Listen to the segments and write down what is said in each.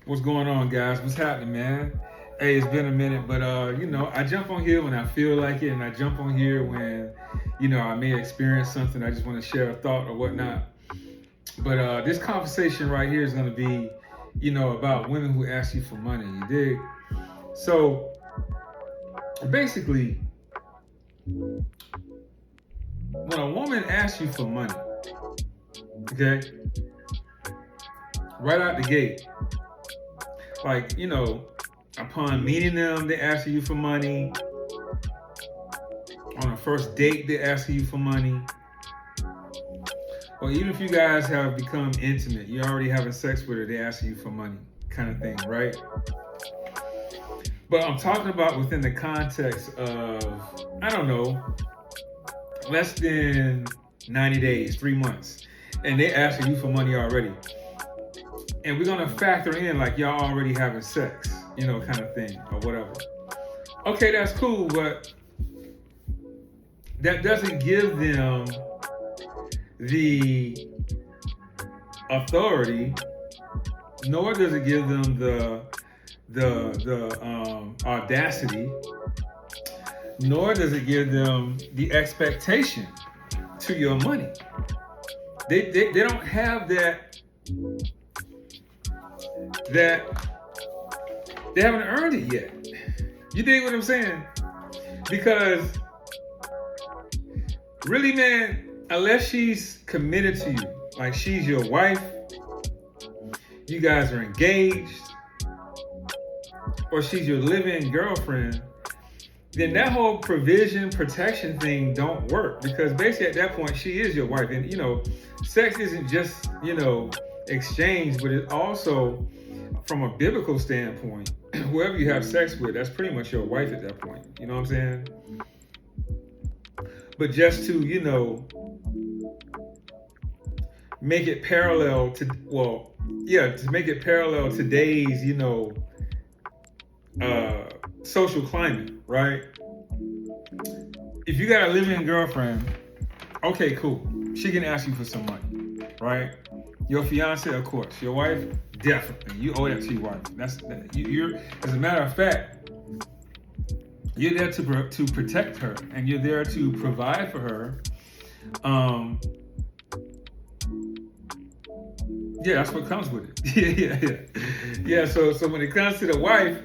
What's going on, guys? What's happening, man? Hey, it's been a minute, but I jump on here when I feel like it, and I jump on here when, I may experience something. I just want to share a thought or whatnot. But this conversation right here is going to be, about women who ask you for money. You dig? So basically, when a woman asks you for money, okay, right out the gate, like, upon meeting them, they ask you for money. On a first date, they ask you for money. Or even if you guys have become intimate, you're already having sex with her, they ask you for money, kind of thing, right? But I'm talking about within the context of, I don't know, less than 90 days, 3 months, and they asking you for money already. And we're gonna factor in like y'all already having sex, kind of thing, or whatever. Okay, that's cool, but that doesn't give them the authority, nor does it give them the audacity, nor does it give them the expectation to your money. They don't have that they haven't earned it yet. You dig what I'm saying? Because really, man, unless she's committed to you, like she's your wife, you guys are engaged, or she's your live-in girlfriend, then that whole provision, protection thing don't work. Because basically at that point, she is your wife. And, sex isn't just, exchange, but it's also, from a biblical standpoint, whoever you have sex with, that's pretty much your wife at that point. You know what I'm saying? But just to, make it parallel to, to make it parallel today's, social climate, right? If you got a living girlfriend, okay, cool. She can ask you for some money, right? Your fiance, of course. Your wife, definitely. You owe that to your wife. You're. As a matter of fact, you're there to protect her, and you're there to provide for her. Yeah, that's what comes with it. Yeah. So when it comes to the wife,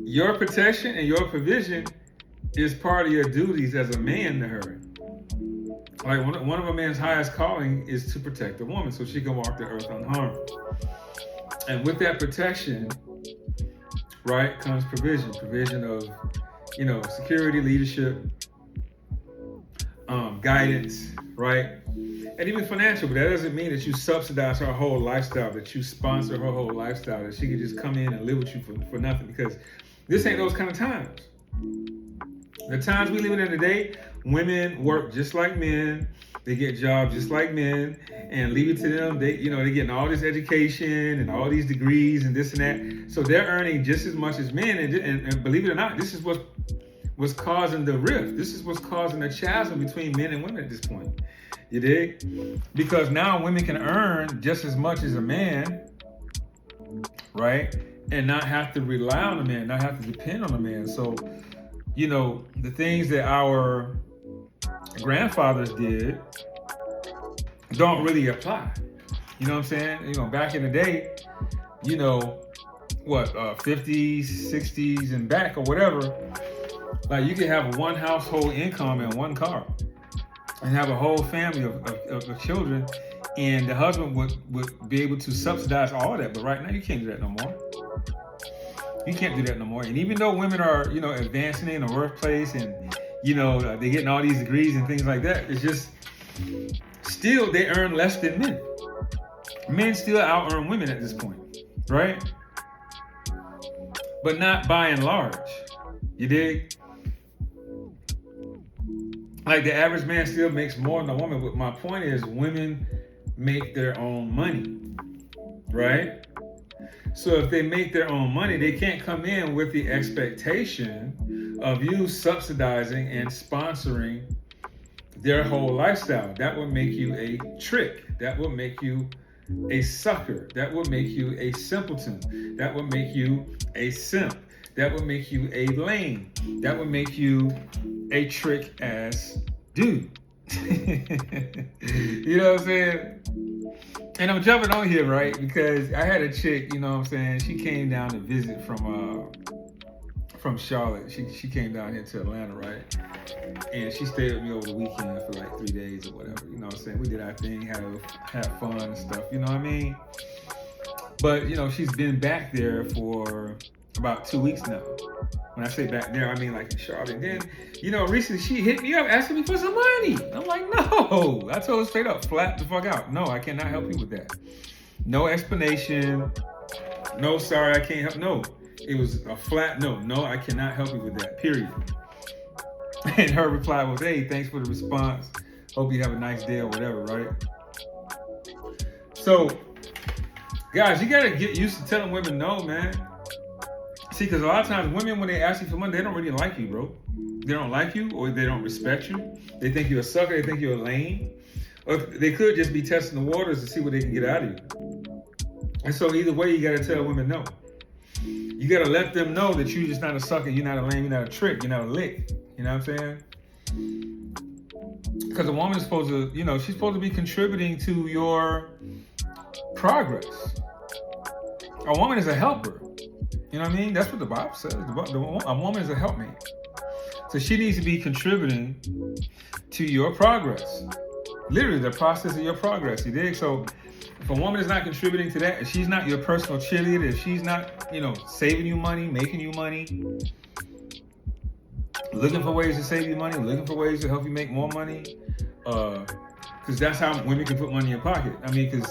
your protection and your provision is part of your duties as a man to her. Like one of a man's highest calling is to protect a woman so she can walk the earth unharmed. And with that protection, right, comes provision of, security, leadership, guidance, right? And even financial, but that doesn't mean that you subsidize her whole lifestyle, that you sponsor her whole lifestyle, that she can just come in and live with you for nothing, because this ain't those kind of times. The times we live in today, women work just like men, they get jobs just like men, and leave it to them. They getting all this education and all these degrees and this and that. So they're earning just as much as men, and believe it or not, this is what's causing the rift. This is what's causing the chasm between men and women at this point. You dig? Because now women can earn just as much as a man, right? And not have to rely on a man, not have to depend on a man. So, the things that our grandfathers did don't really apply. You know what I'm saying? Back in the day, 50s, 60s and back or whatever, like you could have one household income and one car and have a whole family of children, and the husband would be able to subsidize all that. But right now you can't do that no more. You can't do that no more. And even though women are, advancing in the workplace and, they're getting all these degrees and things like that, it's just still they earn less than men. Men still out-earn women at this point, right? But not by and large. You dig? Like the average man still makes more than a woman. But my point is, women make their own money, right? So if they make their own money, they can't come in with the expectation of you subsidizing and sponsoring their whole lifestyle. That would make you a trick. That would make you a sucker. That will make you a simpleton. That will make you a simp. That will make you a lame. That will make you a trick ass dude. You know what I'm saying? And I'm jumping on here, right? Because I had a chick, you know what I'm saying? She came down to visit from Charlotte. She came down here to Atlanta, right? And she stayed with me over the weekend for like 3 days or whatever. You know what I'm saying? We did our thing, had fun and stuff. You know what I mean? But you know, she's been back there for about 2 weeks now. When I say back there, I mean like in Charlotte. And then, you know, recently she hit me up asking me for some money. I'm like, no. I told her straight up, flat the fuck out. No, I cannot help you with that. No explanation. No, sorry, I can't help. No. It was a flat no. No, I cannot help you with that, period. And her reply was, hey, thanks for the response. Hope you have a nice day or whatever, right? So, guys, you got to get used to telling women no, man. See, because a lot of times women, when they ask you for money, they don't really like you, bro. They don't like you, or they don't respect you. They think you're a sucker. They think you're a lame. Or they could just be testing the waters to see what they can get out of you. And so either way, you got to tell women no. You got to let them know that you're just not a sucker. You're not a lame. You're not a trick. You're not a lick. You know what I'm saying? Because a woman is supposed to, you know, she's supposed to be contributing to your progress. A woman is a helper. You know what I mean? That's what the Bible says. A woman is a helpmate. So she needs to be contributing to your progress. Literally, the process of your progress. You dig? So if a woman is not contributing to that, if she's not your personal cheerleader, if she's not, you know, saving you money, making you money, looking for ways to save you money, looking for ways to help you make more money, because that's how women can put money in your pocket. I mean, because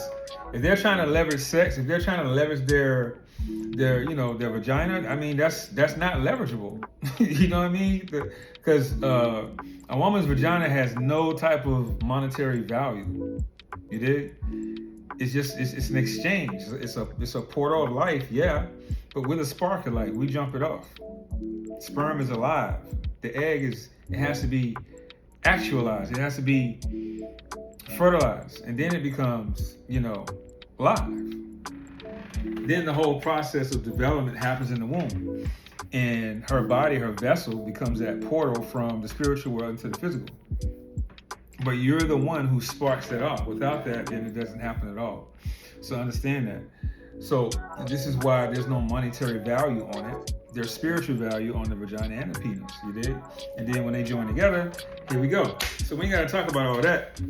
if they're trying to leverage sex, if they're trying to leverage their vagina, I mean, that's not leverageable. You know what I mean? Because a woman's vagina has no type of monetary value. You dig? It's an exchange. It's a portal of life, yeah, but with a spark of light, we jump it off. Sperm is alive. The egg it has to be actualized. It has to be fertilized, and then it becomes, you know, live. Then the whole process of development happens in the womb, and her body, her vessel, becomes that portal from the spiritual world into the physical. But you're the one who sparks that off. Without that, then it doesn't happen at all. So understand that. So this is why there's no monetary value on it. There's spiritual value on the vagina and the penis, you dig? And then when they join together, here we go. So we ain't gotta talk about all that.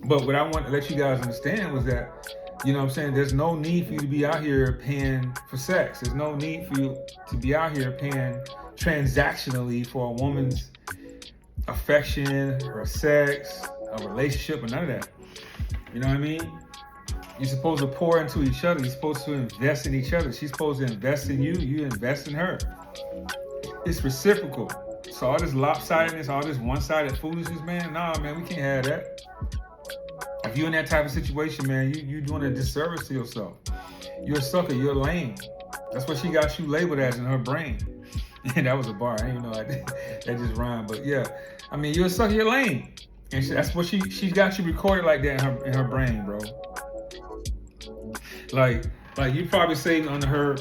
But what I want to let you guys understand was that, you know what I'm saying, there's no need for you to be out here paying for sex. There's no need for you to be out here paying transactionally for a woman's affection, her sex, a relationship, or none of that. You know what I mean? You're supposed to pour into each other. You're supposed to invest in each other. She's supposed to invest in you. You invest in her. It's reciprocal. So all this lopsidedness, all this one-sided foolishness, man, nah, man, we can't have that. If you're in that type of situation, man, you're doing a disservice to yourself. You're a sucker. You're lame. That's what she got you labeled as in her brain. And that was a bar. I didn't even know that just rhymed. But yeah, I mean, you're a sucker. You're lame. And that's what she's got you recorded like that in her brain, bro. Like you probably saved on her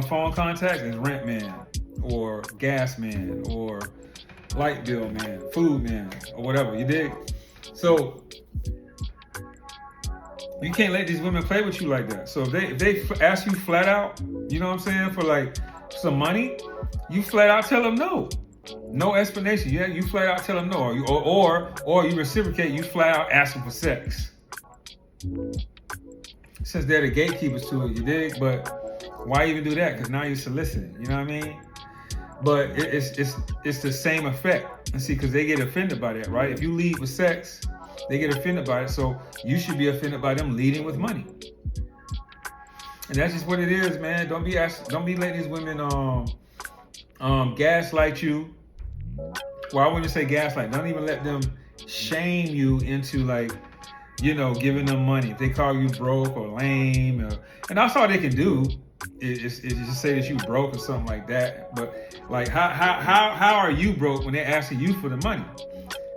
phone contacts as rent man, or gas man, or light bill man, food man, or whatever. You dig? So you can't let these women play with you like that. So if they ask you flat out, you know what I'm saying, for like some money, you flat out tell them no. No explanation. Yeah, you flat out tell them no, or you reciprocate. You flat out ask them for sex. Since they're the gatekeepers to it, you dig? But why even do that? Because now you're soliciting. You know what I mean? But it's the same effect. And see, because they get offended by that, right? If you lead with sex, they get offended by it. So you should be offended by them leading with money. And that's just what it is, man. Don't be letting these women gaslight you. Well, I wouldn't even say gaslight. Don't even let them shame you into, like, you know, giving them money. If they call you broke or lame, and that's all they can do is just say that you broke or something like that. But like, how are you broke when they're asking you for the money?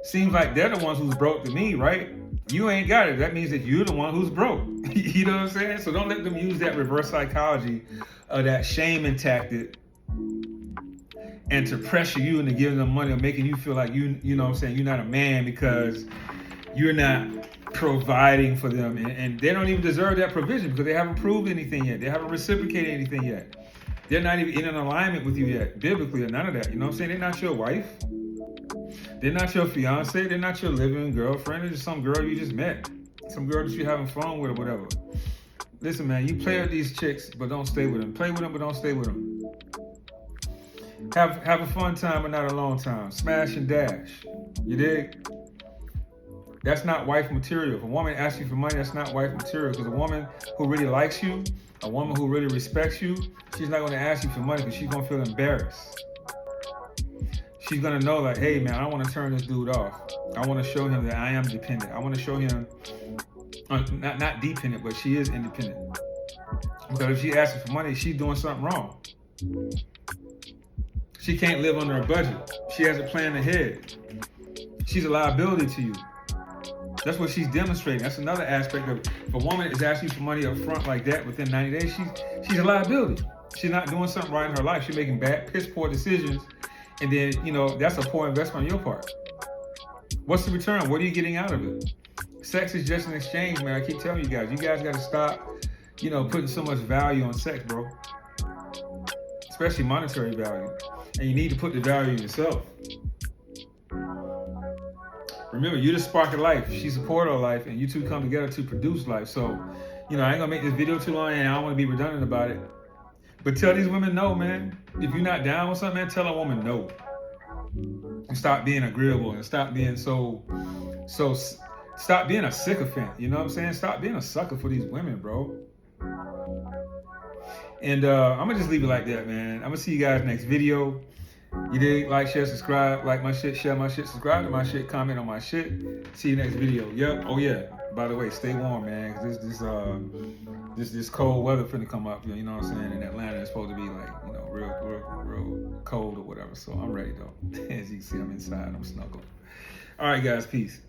Seems like they're the ones who's broke to me, right? You ain't got it. That means that you're the one who's broke. You know what I'm saying? So don't let them use that reverse psychology, that shaming tactic, and to pressure you into giving them money or making you feel like you know what I'm saying, you're not a man because you're not providing for them. And they don't even deserve that provision because they haven't proved anything yet. They haven't reciprocated anything yet. They're not even in an alignment with you yet, biblically or none of that. You know what I'm saying? They're not your wife. They're not your fiance. They're not your living girlfriend. They're just some girl you just met. Some girl that you're having fun with or whatever. Listen, man, you play with these chicks, but don't stay with them. Play with them, but don't stay with them. Have a fun time, but not a long time. Smash and dash. You dig? That's not wife material. If a woman asks you for money, that's not wife material. Because a woman who really likes you, a woman who really respects you, she's not going to ask you for money because she's going to feel embarrassed. She's going to know like, hey, man, I want to turn this dude off. I want to show him that I am dependent. I want to show him, not dependent, but she is independent. Because if she asks for money, she's doing something wrong. She can't live under a budget. She hasn't planned ahead. She's a liability to you. That's what she's demonstrating. That's another aspect of if a woman is asking for money up front like that within 90 days, she's a liability. She's not doing something right in her life. She's making piss poor decisions. And then, that's a poor investment on your part. What's the return? What are you getting out of it? Sex is just an exchange, man. I keep telling you guys got to stop, putting so much value on sex, bro. Especially monetary value. And you need to put the value in yourself. Remember, you're the spark of life. She's a portal of life, and you two come together to produce life. So, I ain't gonna make this video too long, and I don't want to be redundant about it. But tell these women no, man. If you're not down with something, man, tell a woman no. And stop being agreeable, and stop being stop being a sycophant. You know what I'm saying? Stop being a sucker for these women, bro. And I'm gonna just leave it like that, man. I'm gonna see you guys next video. You dig? Like, share, subscribe. Like my shit, share my shit, subscribe to my shit, comment on my shit. See you next video. Yep. Oh yeah. By the way, stay warm, man. Cause this cold weather finna come up. You know what I'm saying? In Atlanta, it's supposed to be like, real cold or whatever. So I'm ready though. As you can see, I'm inside. I'm snuggled. All right, guys. Peace.